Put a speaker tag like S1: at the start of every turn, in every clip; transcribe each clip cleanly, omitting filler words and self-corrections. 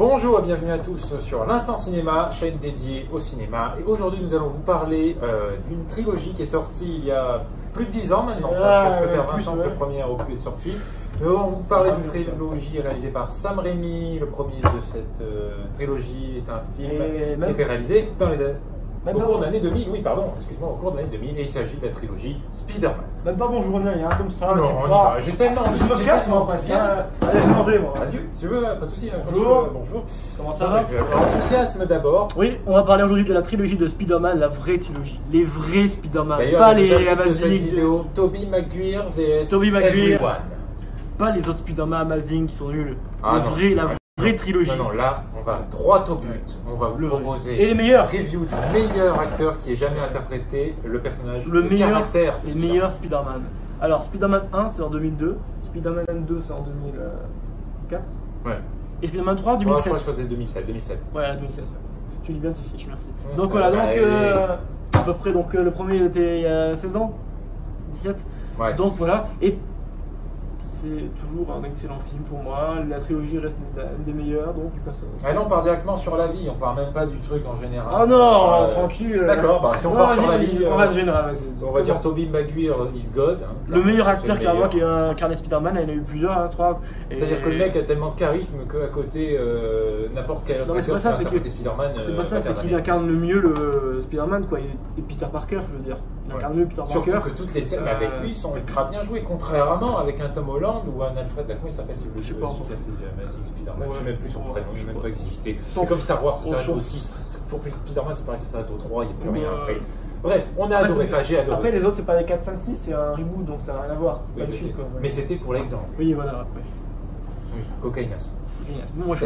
S1: Bonjour et bienvenue à tous sur l'Instant Cinéma, chaîne dédiée au cinéma. Et aujourd'hui, nous allons vous parler d'une trilogie qui est sortie il y a plus de 10 ans maintenant. Ça va presque faire 20 ans que le premier opus est sorti. Nous allons vous parler d'une trilogie réalisée par Sam Raimi. Le premier de cette trilogie est un film qui a été réalisé dans les années... Au cours de l'année 2000, oui, pardon, excuse-moi, au cours de l'année 2000, et il s'agit de la trilogie Spider-Man.
S2: Même pas bonjour, on y a comme ça.
S1: Non, on y va. J'ai tellement.
S2: Je me casse, moi, presque. Allez, je m'en vais, moi.
S1: Adieu, si tu veux, pas de soucis.
S2: Bonjour.
S1: Bonjour.
S2: Comment ça va?
S1: Enthousiasme d'abord.
S2: Oui, on va parler aujourd'hui de la trilogie de Spider-Man, la vraie trilogie. Les vrais Spider-Man, pas les Amazing.
S1: Vidéo, Tobey Maguire vs.
S2: Tobey Maguire.
S1: Everyone.
S2: Pas les autres Spider-Man Amazing qui sont nuls.
S1: Ah,
S2: la vraie trilogie.
S1: Non, là, on va droit au but. On va vous proposer
S2: et les meilleurs
S1: review du meilleur acteur qui ait jamais interprété le personnage,
S2: le meilleur,
S1: caractère.
S2: Les meilleurs Spider-Man. Alors, Spider-Man 1, c'est en 2002. Spider-Man 2, c'est en 2004.
S1: Ouais.
S2: Et Spider-Man 3, en 2007.
S1: Je crois que je faisais 2007.
S2: Ouais, 2007. Tu dis bien tes fiches, merci. Donc voilà, donc à peu près, donc le premier était il y a 16 ans, 17.
S1: Ouais.
S2: Donc voilà, et c'est toujours un excellent film pour moi. La trilogie reste une des meilleures, donc du personnage.
S1: Ah non, on part directement sur la vie, on part même pas du truc en général.
S2: Ah non, tranquille.
S1: D'accord, bah si on part sur la vie,
S2: on va général, vas-y.
S1: On va dire Tobey Maguire is God. Hein,
S2: le meilleur acteur clairement qui a incarné Spider-Man, il y en a eu plusieurs, 3.
S1: C'est-à-dire que le mec a tellement de charisme qu'à côté, n'importe quel autre acteur qui a interprété Spider-Man.
S2: C'est pas ça, c'est qu'il incarne le mieux le Spider-Man, quoi. Et Peter Parker, je veux dire. Il incarne mieux Peter Parker.
S1: Surtout que toutes les scènes avec lui sont ultra bien jouées, contrairement avec un Tom Holland ou un Alfred, comment il s'appelle celui
S2: je sais pas.
S1: Spider-Man, je sais même plus son prénom, il n'a même pas existé. C'est comme Star Wars, ça s'arrête au 6. Pour Spider-Man, c'est pareil, ça s'arrête au 3, il n'y a plus rien après. Bref, on a adoré, enfin j'ai adoré.
S2: Après les autres, c'est pas les 4, 5, 6, c'est un reboot, donc ça n'a rien à voir.
S1: Oui,
S2: pas suite, quoi.
S1: Mais c'était pour l'exemple.
S2: Oui, voilà, bref.
S1: Oui, cocaïnas.
S2: Bon, moi je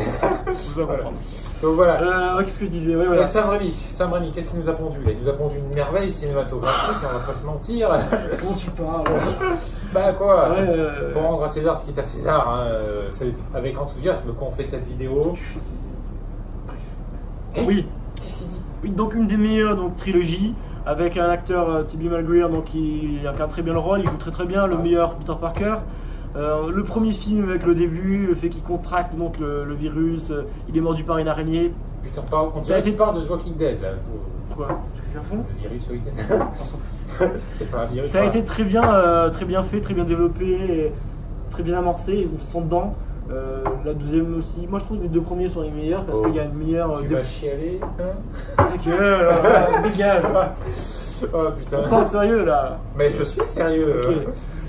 S2: dois comprendre.
S1: Donc voilà.
S2: Qu'est-ce que je disais? Oui, voilà.
S1: Sam Raimi, qu'est-ce qu'il nous a pondu là? Il nous a pondu une merveille cinématographique, on va pas se mentir.
S2: Comment tu parles?
S1: Bah quoi, pour rendre à César ce qui est à César, hein, c'est avec enthousiasme qu'on fait cette vidéo.
S2: Oui.
S1: Qu'est-ce qu'il dit?
S2: Oui, donc une des meilleures trilogies, avec un acteur Tobey Maguire donc, qui incarne très bien le rôle, il joue très bien, le meilleur Peter Parker. Le premier film avec le début, le fait qu'il contracte donc le virus, il est mordu par une araignée.
S1: Putain, on dirait que tu parles de The Walking Dead là.
S2: Quoi? Je suis à fond?
S1: Le virus c'est pas un virus.
S2: Ça a été très bien fait, très bien développé, très bien amorcé, on se sent dedans. La deuxième aussi, moi je trouve que les deux premiers sont les meilleurs parce qu'il y a une meilleure.
S1: Tu vas chialer, hein?
S2: Ta gueule, dégage!
S1: Oh putain!
S2: On parle sérieux là!
S1: Mais je suis sérieux!
S2: Okay.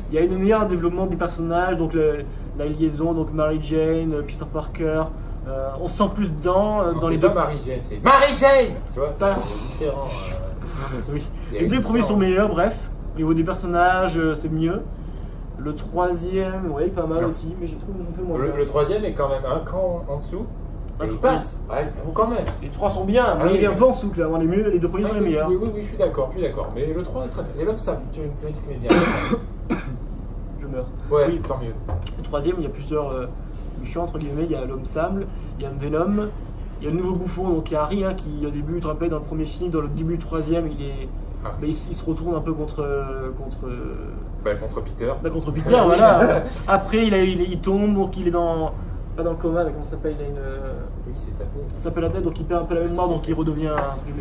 S2: Il y a une meilleure développement des personnages, donc la liaison, donc Mary Jane, Peter Parker. On se sent plus dedans dans les deux.
S1: Mary Jane, c'est Mary Jane! Tu vois, c'est différent.
S2: Oui. Les deux premiers sont meilleurs, bref. Au niveau des personnages, c'est mieux. Le troisième, ouais, pas mal aussi, mais j'ai trouvé un peu moins.
S1: Le troisième est quand même un cran en dessous. Et il passe, ouais, quand même.
S2: Les trois sont bien, mais il est un peu en dessous, clairement. Les deux premiers sont les meilleurs.
S1: Oui, je suis d'accord. Mais le 3 est très bien. Et l'homme, ça, tu me dis que tu mets bien.
S2: Je meurs.
S1: Ouais, oui, tant mieux.
S2: Le troisième, il y a plusieurs méchants, entre guillemets. Il y a l'homme sable, il y a Venom, il y a le nouveau bouffon, donc il y a Harry, hein, qui au début, tu te rappelles, dans le premier film, dans le début du troisième, il se retourne un peu contre
S1: Peter.
S2: Contre Peter, voilà. Après, il tombe, donc il est pas dans le coma, mais comment ça s'appelle? Il a une.
S1: Oui, c'est tapé.
S2: Il tape la tête, donc il perd un peu la mémoire, donc il redevient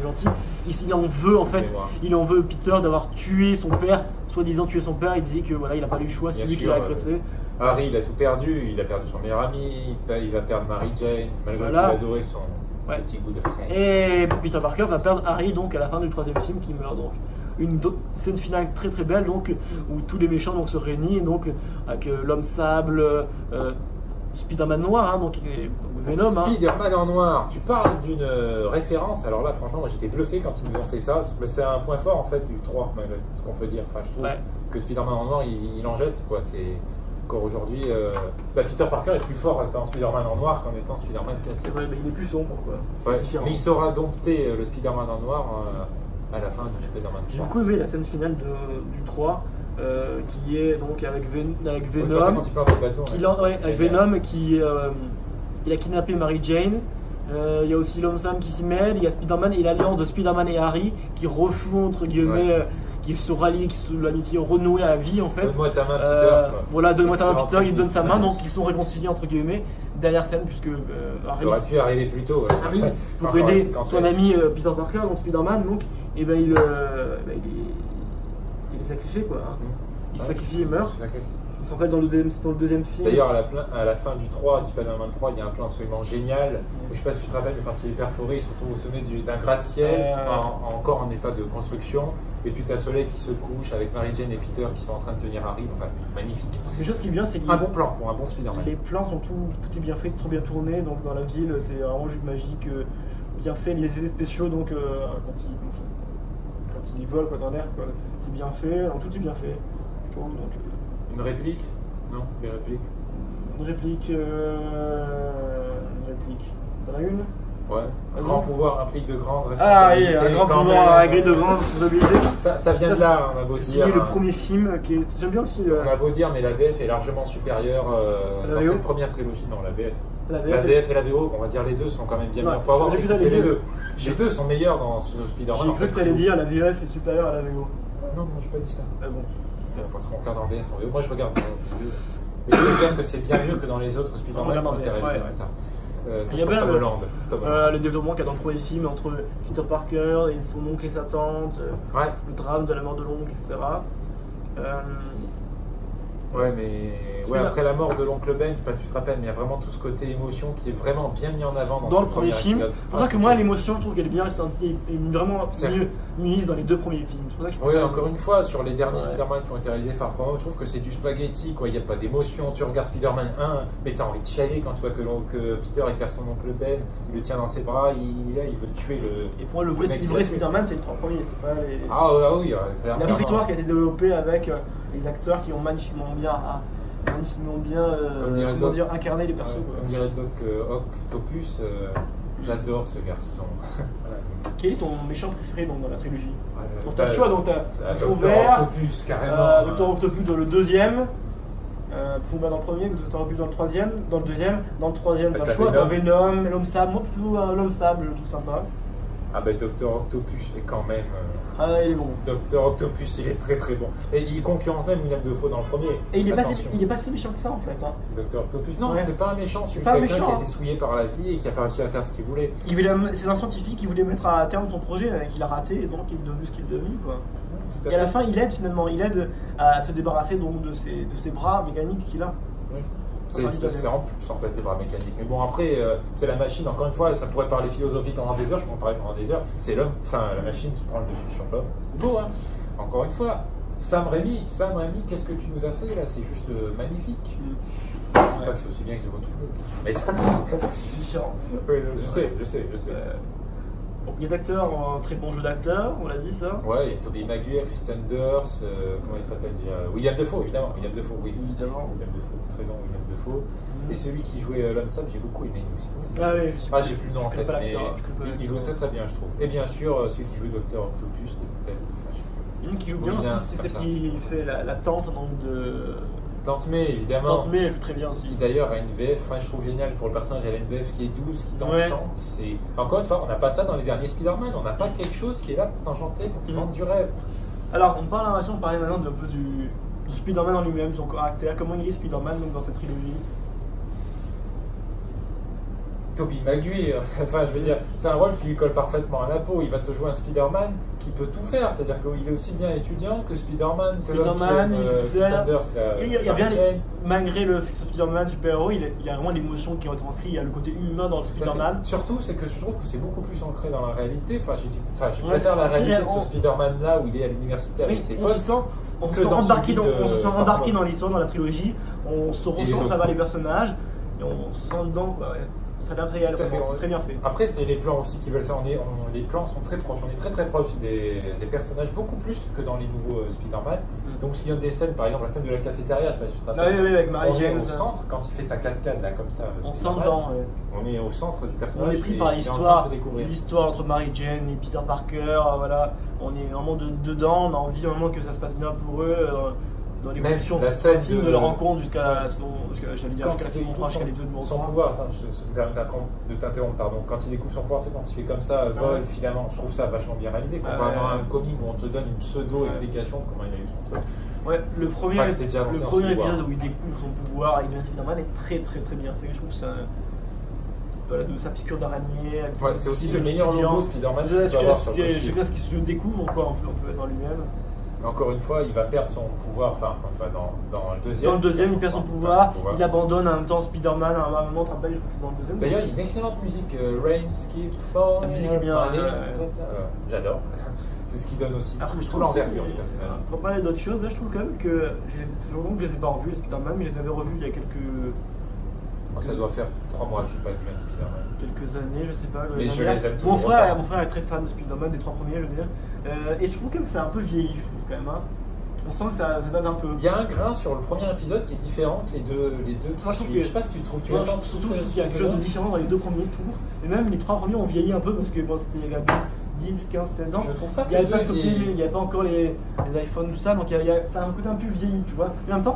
S2: gentil. Il en veut, en fait, il en veut Peter d'avoir tué son père, soi-disant tué son père. Il disait que voilà, il n'a pas eu le choix, c'est lui qui l'a agressé.
S1: Harry, il a tout perdu, il a perdu son meilleur ami, il va perdre Mary Jane, malgré qu'il a adoré son petit goût de frère.
S2: Et Peter Parker va perdre Harry, donc à la fin du troisième film, qui meurt donc. Une scène finale très très belle, donc où tous les méchants donc se réunissent, donc avec l'homme sable, Spider-Man noir, hein, donc Venom.
S1: Spider-Man en noir, tu parles d'une référence, alors là franchement moi j'étais bluffé quand ils nous ont fait ça, c'est un point fort en fait du 3, ce qu'on peut dire, enfin je trouve que Spider-Man en noir il en jette quoi, c'est encore aujourd'hui, Peter Parker est plus fort étant Spider-Man en noir qu'en étant Spider-Man classique.
S2: Ouais, mais il est plus sombre quoi,
S1: mais il saura dompter le Spider-Man en noir à la fin de Spider-Man 3.
S2: J'ai beaucoup aimé la scène finale du 3. Qui est donc avec Venom, avec Venom qui il a kidnappé Mary Jane. Il y a aussi l'homme Sam qui s'y mêle, il y a Spider-Man et l'alliance de Spider-Man et Harry qui refout entre guillemets qui se rallient, qui se l'amitié renouée à la vie en fait.
S1: Donne-moi ta main, Peter.
S2: Voilà, donne-moi ta main, Peter, il donne sa main, donc ils sont réconciliés entre guillemets derrière scène, puisque
S1: il aurait pu arriver plus tôt.
S2: Harry, pour aider son ami Peter Parker, donc Spider-Man, donc, et ben il est sacrifié quoi. Il se sacrifie et meurt. En fait, dans le deuxième film.
S1: D'ailleurs, à la fin du 3, du Spider-Man 3, il y a un plan absolument génial. Je ne sais pas si tu te rappelles, mais quand il est perforé, il se retrouve au sommet d'un gratte-ciel, encore en état de construction. Et puis tu as Soleil qui se couche avec Mary Jane et Peter qui sont en train de tenir Harry. Enfin, c'est magnifique.
S2: Mais chose qui est bien, c'est que
S1: un bon plan pour un bon Spider-Man.
S2: Les plans sont tout est bien fait, c'est trop bien tourné. Donc dans la ville, c'est vraiment juste magique, bien fait. Les effets spéciaux, donc quand il vole dans l'air, c'est bien fait. Donc, tout est bien fait. Je trouve. Donc,
S1: une réplique? Non, les répliques.
S2: Une réplique. T'en as une?
S1: Ouais. Un grand pouvoir implique de grandes
S2: Ah
S1: responsabilités.
S2: oui, un grand pouvoir avec de grandes responsabilités.
S1: Ça vient de là, on a beau dire.
S2: C'est le premier film qui est. J'aime bien aussi.
S1: On a beau dire, mais la VF est largement supérieure dans cette première trilogie. Non, la VF. La VF et la VO, on va dire les deux sont quand même bien meilleurs. Pour avoir écouté les deux. Les deux sont meilleurs dans Spider-Man.
S2: J'ai cru que tu allais dire la VF est supérieure à la VO.
S1: Non, j'ai pas dit ça.
S2: Ah bon.
S1: Parce qu'on regarde en VF, en VO. Moi je regarde en VO. Mais je veux dire que c'est bien mieux que dans les autres Spider-Man qui ont été réalisés en état.
S2: Il y a bien le développement qu'il y a dans le premier film entre Peter Parker et son oncle et sa tante, le drame de la mort de l'oncle, etc.
S1: Ouais, mais après la mort de l'oncle Ben, je sais pas si tu te rappelles, mais il y a vraiment tout ce côté émotion qui est vraiment bien mis en avant
S2: dans le premier film. C'est pour ça que moi, l'émotion, je trouve qu'elle est bien ressentie et vraiment mieux mise dans les deux premiers films.
S1: Oui, encore une fois, sur les derniers Spider-Man qui ont été réalisés par Marvel, je trouve que c'est du spaghetti, quoi. Il n'y a pas d'émotion. Tu regardes Spider-Man 1, mais t'as envie de chialer quand tu vois que Peter il perd son oncle Ben, il le tient dans ses bras, il veut tuer le.
S2: Et pour moi, le vrai Spider-Man, c'est les trois premiers. C'est pas les...
S1: Ah oui, clairement.
S2: La vraie histoire qui a été développée avec les acteurs qui ont magnifiquement bien incarné les persos.
S1: Comme dirait Doc Octopus, j'adore ce garçon.
S2: Quel est ton méchant préféré dans la trilogie? Donc t'as le choix, donc t'as
S1: Docteur Octopus, carrément.
S2: Docteur Octopus dans le deuxième, Puma dans le premier, Docteur Octopus dans le troisième, dans le deuxième, dans le troisième t'as le choix, t'as Venom, l'homme stable, moi plutôt l'homme stable, je trouve sympa.
S1: Ah bah Docteur Octopus est quand même...
S2: Ah il est bon.
S1: Docteur Octopus il est très très bon. Et il concurrence même Willem Dafoe dans le premier.
S2: Et il est pas si méchant que ça en fait.
S1: Docteur Octopus, non c'est pas un méchant, c'est juste quelqu'un qui a été souillé par la vie et qui a pas réussi à faire ce qu'il voulait.
S2: C'est un scientifique qui voulait mettre à terme son projet, qu'il a raté et donc il est devenu ce qu'il est devenu quoi. Et à la fin il aide à se débarrasser donc de ses bras mécaniques qu'il a.
S1: Oui. C'est en plus en fait les bras mécaniques. Mais bon après c'est la machine, encore une fois ça pourrait parler philosophie pendant des heures, je peux en parler pendant des heures, c'est l'homme, enfin la machine qui prend le dessus sur l'homme. C'est beau hein. Encore une fois, Sam Raimi, qu'est-ce que tu nous as fait là? C'est juste magnifique. Je ne dis pas que c'est aussi bien que The Walking Dead.
S2: C'est différent.
S1: Oui, je sais.
S2: Les acteurs ont un très bon jeu d'acteur, on l'a dit ça.
S1: Ouais, il y a Tobey Maguire, Kristen Dunst, comment il s'appelle déjà? William Dafoe, évidemment. William Dafoe, très bon William Dafoe. Et celui qui jouait l'homme sable, j'ai beaucoup aimé aussi. J'ai plus le nom en tête, mais il joue très très bien, je trouve. Et bien sûr, celui qui joue Docteur Octopus,
S2: une qui joue bien aussi, c'est celle qui fait la tante de...
S1: Tante May, évidemment.
S2: Tante May, elle joue très bien aussi.
S1: Qui d'ailleurs a une VF, je trouve génial pour le personnage, elle a une VF qui est douce, qui t'enchante. Encore une fois, on n'a pas ça dans les derniers Spider-Man, on n'a pas quelque chose qui est là pour t'enchanter, pour te vendre du rêve.
S2: Alors, on parle maintenant un peu du Spider-Man en lui-même, son caractère, comment il est Spider-Man dans cette trilogie.
S1: Tobey Maguire, je veux dire, c'est un rôle qui lui colle parfaitement à la peau. Il va te jouer un Spider-Man qui peut tout faire, c'est-à-dire qu'il est aussi bien étudiant que Spider-Man, que l'homme
S2: il y a bien, malgré le Spider-Man super-héros, il y a vraiment l'émotion qui est retranscrite, il y a le côté humain dans le Spider-Man.
S1: Surtout, c'est que je trouve que c'est beaucoup plus ancré dans la réalité. Je préfère la réalité de ce Spider-Man-là où il est à l'université avec ses potes.
S2: On se sent embarqué dans l'histoire, dans la trilogie, on se ressent à travers les personnages et on se sent dedans. Ça a l'air réel, c'est très bien fait.
S1: Après, c'est les plans aussi qui veulent ça. Les plans sont très proches. On est très très proche des personnages, beaucoup plus que dans les nouveaux Spider-Man. Donc, s'il y a des scènes, par exemple la scène de la cafétéria, je sais pas si tu te rappelles.
S2: Oui, avec Mary Jane.
S1: On est au centre quand il fait sa cascade là, comme ça.
S2: On sent dedans.
S1: On est au centre du personnage.
S2: On est pris par l'histoire entre Mary Jane et Peter Parker. Voilà, on est vraiment dedans. On a envie vraiment que ça se passe bien pour eux. dans
S1: Même
S2: l'évolution
S1: la
S2: de
S1: scène
S2: film,
S1: de-
S2: de la rencontre jusqu'à j'allais dire
S1: Quand
S2: jusqu'à la
S1: il
S2: saison 3, jusqu'à les 2 de
S1: son pouvoir, attends, je me permets de t'interrompre, pardon. Quand il découvre son pouvoir, c'est quand il fait comme ça, vol, filament. Je trouve ça vachement bien réalisé, contrairement à un comic où on te donne une pseudo-explication de comment il a eu son truc.
S2: Ouais, le premier,
S1: Enfin, que t'es déjà lancé dans ce
S2: épisode
S1: pouvoir.
S2: où il découvre son pouvoir avec Spider-Man est très bien fait. Je trouve ça. Voilà, de sa piqûre d'araignée.
S1: Ouais, c'est aussi
S2: de
S1: le meilleur
S2: l'étudiant.
S1: logo Spider-Man que
S2: Je
S1: tu peux avoir sur le
S2: sais
S1: costume.
S2: pas ce qu'il se découvre, quoi, on peut être en lui-même.
S1: Mais encore une fois, il va perdre son pouvoir, enfin, dans le deuxième.
S2: Dans le deuxième, il perd son pouvoir, il abandonne en même temps Spider-Man à un moment, tu te rappelles, je crois que c'est dans le deuxième.
S1: D'ailleurs, il y a une excellente musique, Rain, Skip, Fall.
S2: La musique est bien,
S1: j'adore. C'est ce qui donne aussi
S2: Après, je
S1: tout
S2: trouve
S1: l'envergure du personnage.
S2: Pour parler d'autres choses, là je trouve quand même que ça fait longtemps que je les ai pas revus, les Spider-Man, mais je les avais revus il y a
S1: Ça doit faire 3 mois, je n'ai pas vu un Spider-Man.
S2: quelques années, je sais pas.
S1: Mais je les aime
S2: mon
S1: toujours
S2: frère est très fan de Spider-Man, des 3 premiers, je veux dire. Et je trouve quand même que c'est un peu vieilli, je trouve quand même. Hein. On sent que ça date un peu.
S1: Il y a un grain sur le premier épisode qui est différent que les deux
S2: Moi, je trouve que-
S1: je sais pas si tu trouves.
S2: Moi, surtout, je trouve qu'il y a quelque chose de différent dans les 2 premiers, je trouve. Et même les 3 premiers ont vieilli un peu parce que bon, c'était il y a 10, 15, 16 ans.
S1: Je trouve pas que
S2: Il n'y avait,
S1: les
S2: pas
S1: deux
S2: ce côté- il y avait pas encore les iPhones, tout ça, donc ça a un côté un peu vieilli, tu vois. Mais en même temps,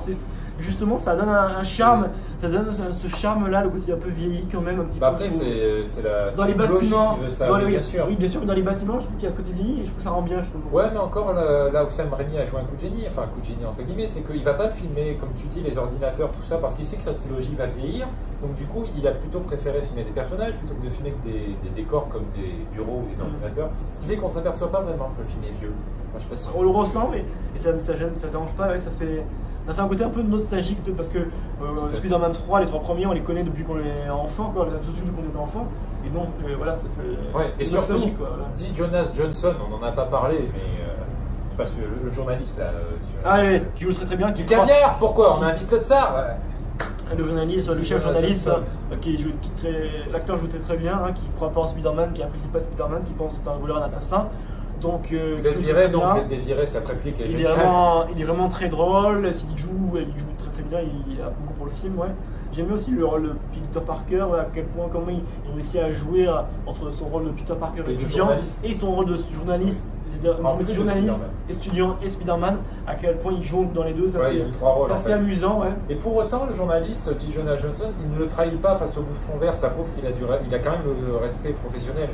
S2: justement, ça donne un charme, ça donne ce charme-là, le côté un peu vieilli quand même, un petit peu.
S1: Après, c'est la
S2: Dans les
S1: logique
S2: bâtiments,
S1: qui veut ça, bien sûr.
S2: oui, bien sûr, mais dans les bâtiments, je trouve qu'il y a ce côté vieilli et je trouve que ça rend bien, je trouve.
S1: Ouais, mais encore là où Sam Raimi a joué un coup de génie, enfin un coup de génie entre guillemets, c'est qu'il va pas filmer, comme tu dis, les ordinateurs, tout ça, parce qu'il sait que sa trilogie va vieillir. Donc du coup, il a plutôt préféré filmer des personnages plutôt que de filmer que des décors comme des bureaux ou des ordinateurs. Ce qui fait qu'on s'aperçoit pas vraiment que le film est vieux. Enfin, je sais pas si
S2: On le ressent, mais et ça gêne, ça dérange pas, ouais, ça fait un côté un peu nostalgique peut-être parce que Spider-Man 3, les 3 premiers, on les connaît depuis qu'on est enfant, quoi, depuis qu'on était enfant, et donc voilà, ça fait.
S1: Ouais, et
S2: c'est
S1: surtout,
S2: nostalgique, quoi, voilà.
S1: dit Jonas Johnson, on n'en a pas parlé, mais je sais pas, le journaliste là.
S2: Ah oui, qui joue très bien.
S1: Du caviar, pourquoi on invite le tsar?
S2: Le journaliste, le chef journaliste, l'acteur joue très bien, hein, qui croit pas en Spider-Man, qui apprécie pas Spider-Man, qui pense que c'est un voleur, un assassin. Donc,
S1: vous êtes viré, donc vous êtes déviré, cette réplique est
S2: il
S1: géniale.
S2: est vraiment très drôle. S'il joue très bien, il a beaucoup pour le film, ouais. J'aimais aussi le rôle de Peter Parker, à quel point comment il réussit à jouer entre son rôle de Peter Parker
S1: Et de
S2: étudiant
S1: journaliste.
S2: et son rôle de journaliste,
S1: En plus de
S2: journaliste,
S1: Spider-Man.
S2: étudiant et Spider-Man, à quel point il joue dans les deux, ça
S1: Ouais, il joue 3 rôles.
S2: c'est
S1: en
S2: assez
S1: fait.
S2: amusant, ouais.
S1: Et pour autant, le journaliste, dit Jonas Johnson, il ne le trahit pas face au bouffon vert. Ça prouve qu'il a quand même le respect professionnel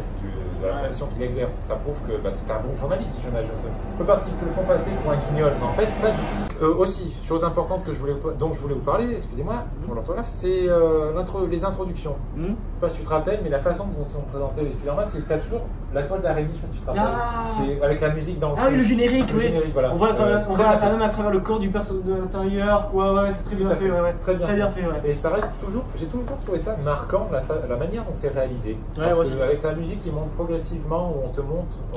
S1: de la profession qu'il exerce. Ça prouve que c'est un bon journaliste, dit Jonas Johnson. Peu parce qu'ils te le font passer pour un guignol, mais en fait, pas du tout. Aussi, chose importante dont je voulais vous parler, excusez-moi pour l'orthographe, c'est les introductions. Je sais pas si tu te rappelles, mais la façon dont sont présentés les Spider-Man, c'est que tu as toujours la toile d'araignée, je sais pas si tu te rappelles, avec la musique dans le
S2: Ah oui, le générique,
S1: Le
S2: oui.
S1: générique, voilà.
S2: On voit
S1: Très bien fait.
S2: même à travers le corps du personnage de l'intérieur, quoi, ouais, c'est très
S1: Tout
S2: bien
S1: à
S2: fait, ouais.
S1: Très bien fait.
S2: ouais.
S1: Et ça reste toujours, j'ai toujours trouvé ça marquant, la manière dont c'est réalisé.
S2: Ouais,
S1: Parce
S2: moi
S1: que
S2: aussi.
S1: avec la musique qui monte progressivement, où on te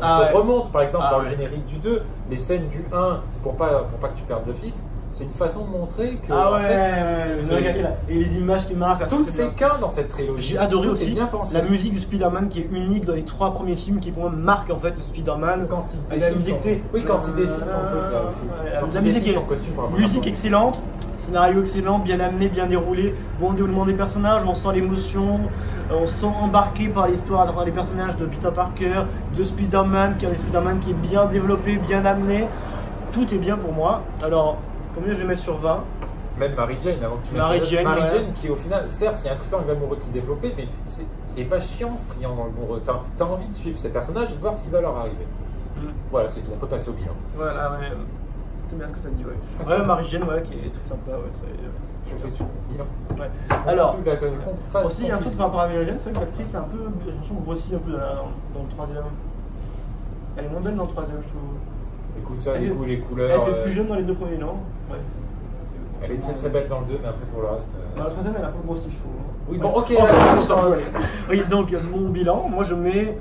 S2: Ah,
S1: remonte par exemple
S2: Ah,
S1: dans le
S2: ouais.
S1: générique du 2, les scènes du 1 pour pas que tu perdes le fil. C'est une façon de montrer que
S2: Ah
S1: en
S2: ouais,
S1: fait,
S2: ouais. Et les images qui marquent.
S1: tout ne fait qu'un dans cette trilogie.
S2: J'ai adoré
S1: Tout
S2: aussi
S1: est bien pensé.
S2: la musique du Spider-Man qui est unique dans les 3 premiers films, qui pour moi marque en fait Spider-Man.
S1: Quand il
S2: La
S1: dessine
S2: musique,
S1: son...
S2: c'est.
S1: Oui, quand il dessine son truc là aussi.
S2: Ouais,
S1: Quand
S2: la
S1: il
S2: musique
S1: dessine
S2: est-
S1: son costume pour la première
S2: Musique
S1: fois.
S2: excellente, scénario excellent, bien amené, bien déroulé, bon déroulement des personnages, on sent l'émotion, on se sent embarqué par l'histoire, par les personnages de Peter Parker, de Spider-Man, qui est un Spider-Man qui est bien développé, bien amené. Tout est bien pour moi. Alors, combien je vais mettre sur 20?
S1: Même Mary Jane, avant que tu
S2: Mary
S1: mettes-
S2: Jane,
S1: Mary
S2: ouais.
S1: Jane, qui au final, certes, il y a un triangle amoureux qui est développé, mais il n'est pas chiant ce triangle amoureux. T'as envie de suivre ces personnages et de voir ce qui va leur arriver. Voilà, c'est tout, on peut passer au bilan.
S2: Voilà, ouais. C'est bien ce que tu as dit, ouais. Ouais, Marie-Jeanne, ouais, qui est très sympa, ouais, très.
S1: Je sais que tu bilan.
S2: Ouais. Alors,
S1: phase
S2: aussi un truc
S1: conclusion.
S2: par rapport à Marie-Jeanne, c'est vrai que l'actrice est un peu, j'ai l'impression, grossie un peu dans le 3e. Elle est moins belle dans le 3e, je trouve.
S1: Écoute ça,
S2: Elle
S1: les
S2: est-
S1: goûts, les
S2: Elle
S1: couleurs.
S2: fait plus jeune dans les 2 premiers, non? Ouais.
S1: Elle est très très belle dans le 2, mais après pour le reste.
S2: Dans la 3e, elle est un peu grossie, je trouve.
S1: Oui, bon, ok,
S2: On
S1: allez,
S2: s'en fout, allez. Oui, donc mon bilan, moi je mets.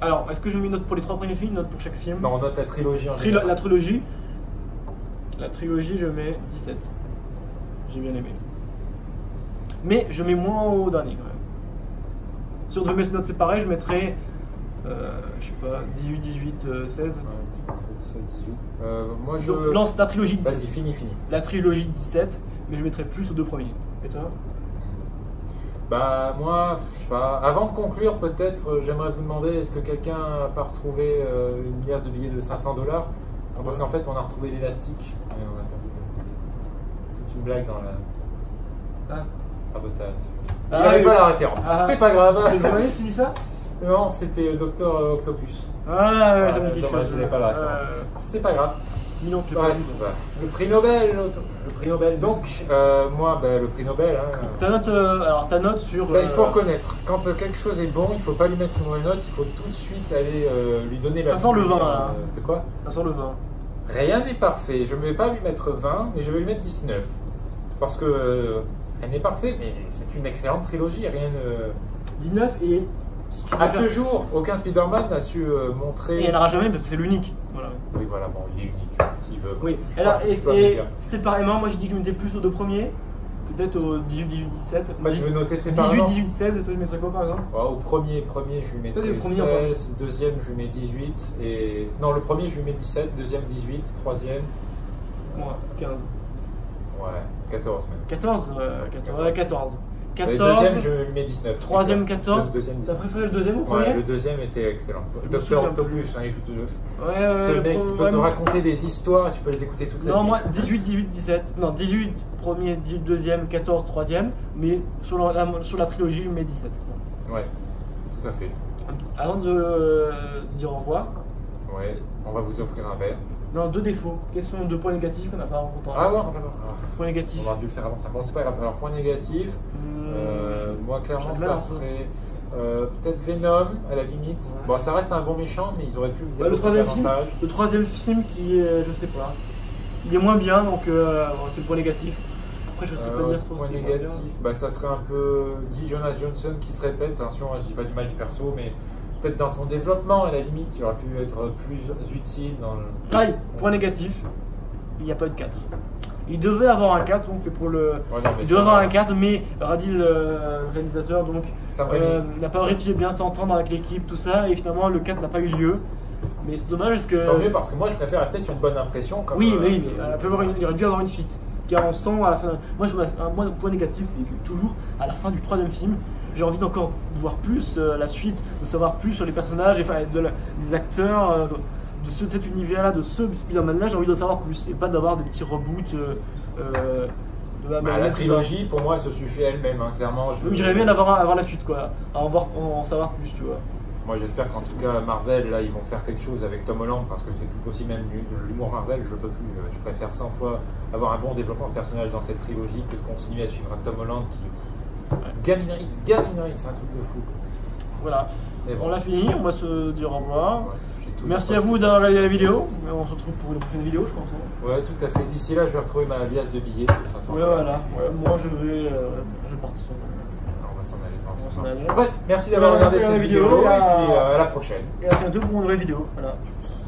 S2: Alors, est-ce que je mets une note pour les 3 premiers films, une note pour chaque film?
S1: Non, on note la trilogie en général.
S2: La trilogie. La trilogie, je mets 17. J'ai bien aimé. Mais je mets moins au dernier quand même. Si on devait mettre une note séparée, je mettrais. Je sais pas, 18, 18, 16.
S1: 17, 18. Moi je.
S2: Donc, lance la trilogie 17.
S1: Vas-y, fini.
S2: La trilogie 17, mais je mettrais plus aux 2 premiers. Et toi?
S1: Bah moi, je sais pas. Avant de conclure, peut-être, j'aimerais vous demander, est-ce que quelqu'un n'a pas retrouvé une liasse de billets de $500? Parce qu'en fait, on a retrouvé l'élastique. C'est une blague dans la rabotage. Il n'y avait pas la référence. C'est pas grave.
S2: C'est Zemanis qui dit ça?
S1: Non, c'était Docteur Octopus.
S2: Ah ouais, ça me dit quelque chose.
S1: Je n'ai pas la référence. C'est pas grave.
S2: Bref,
S1: le prix Nobel. Le prix Nobel. Donc, moi, le prix Nobel. Hein,
S2: ta note sur.
S1: Il faut reconnaître. Quand quelque chose est bon, il ne faut pas lui mettre une mauvaise note. Il faut tout de suite aller lui donner la.
S2: Ça sent le vin là.
S1: De quoi?
S2: Ça sent le vin.
S1: Rien n'est parfait. Je ne vais pas lui mettre 20, mais je vais lui mettre 19. Parce que rien n'est parfait, mais c'est une excellente trilogie. Rien ne.
S2: 19 et.
S1: À ce jour, aucun Spider-Man n'a su montrer.
S2: Et il n'y en aura jamais parce que c'est l'unique. Voilà.
S1: Oui, voilà, bon, il est unique. S'il veut.
S2: Oui, alors, et séparément, moi j'ai dit que je mettais plus aux deux premiers. Peut-être au 18, 18, 17.
S1: Moi, je veux noter séparément.
S2: 18, 18, 16, et toi tu mettrais quoi par exemple?
S1: Au premier, je lui mettrais 16. Deuxième, je lui mets 18. Et... Non, le premier, je lui mets 17. Deuxième, 18. Troisième.
S2: Moi, 15.
S1: Ouais, 14 même.
S2: 14. 14.
S1: Le deuxième, je lui mets 19.
S2: Troisième, 14.
S1: Deuxième, 19.
S2: T'as préféré le deuxième ou le premier?
S1: Ouais, le deuxième était excellent. Docteur Octopus, il joue toujours.
S2: Ce
S1: mec qui peut te raconter des histoires, tu peux les écouter toutes les nuits.
S2: Non, moi 18, 18, 17. Non, 18 premier, 18 deuxième, 14 troisième. Mais sur la trilogie, je mets 17.
S1: Ouais, tout à fait.
S2: Avant de dire au revoir.
S1: Ouais, on va vous offrir un verre.
S2: Non, deux défauts. Quels sont deux points négatifs qu'on n'a pas rencontrés?
S1: Ah ouais, on n'a pas.
S2: Point négatif.
S1: On aurait dû le faire avant ça. Bon, c'est pas grave. Alors, point négatif, moi, clairement, ça serait peut-être Venom, à la limite. Ouais. Bon, ça reste un bon méchant, mais ils auraient pu
S2: le troisième film qui est, je sais pas, il est moins bien, donc c'est le point négatif. Après, je ne sais pas dire trop.
S1: Point négatif, ça serait un peu dit Jonas Johnson qui se répète. Attention, je dis pas du mal du perso, mais peut-être dans son développement, à la limite, il aurait pu être plus utile dans le...
S2: Aïe, point négatif, il n'y a pas eu de 4. Il devait avoir un 4, donc c'est pour le...
S1: Ouais, non,
S2: il devait avoir un 4, mais Radil, le réalisateur, donc n'a pas réussi à bien s'entendre avec l'équipe, tout ça, et finalement le 4 n'a pas eu lieu. Mais c'est dommage parce que...
S1: Tant mieux, parce que moi je préfère rester sur une bonne impression. Comme,
S2: oui, mais il aurait dû avoir une suite. Car on sent à la fin... Moi, un point négatif, c'est que toujours, à la fin du troisième film, j'ai envie d'encore voir plus la suite, de savoir plus sur les personnages, des acteurs, de cet univers-là, de ce Spider-Man-là, j'ai envie d'en savoir plus, et pas d'avoir des petits reboots.
S1: La trilogie, pour moi, elle se suffit elle-même, hein, clairement.
S2: J'aimerais bien avoir la suite, quoi, en savoir plus, tu vois.
S1: Moi, j'espère qu'en tout cas, Marvel, là, ils vont faire quelque chose avec Tom Holland, parce que c'est plus possible, même l'humour Marvel, je peux plus. Je préfère 100 fois avoir un bon développement de personnage dans cette trilogie que de continuer à suivre un Tom Holland qui... Gaminerie, c'est un truc de fou.
S2: Voilà, bon. On l'a fini, on va se dire au revoir.
S1: Ouais,
S2: merci à vous d'avoir regardé la vidéo. On se retrouve pour une prochaine vidéo, je pense.
S1: Ouais, tout à fait. D'ici là, je vais retrouver ma liasse de billets.
S2: Ouais, voilà. Ouais, moi, je vais partir.
S1: On va s'en aller. Bref, merci d'avoir regardé cette vidéo. Et puis à la prochaine.
S2: Et à bientôt pour une nouvelle vidéo. Voilà.
S1: Tchuss.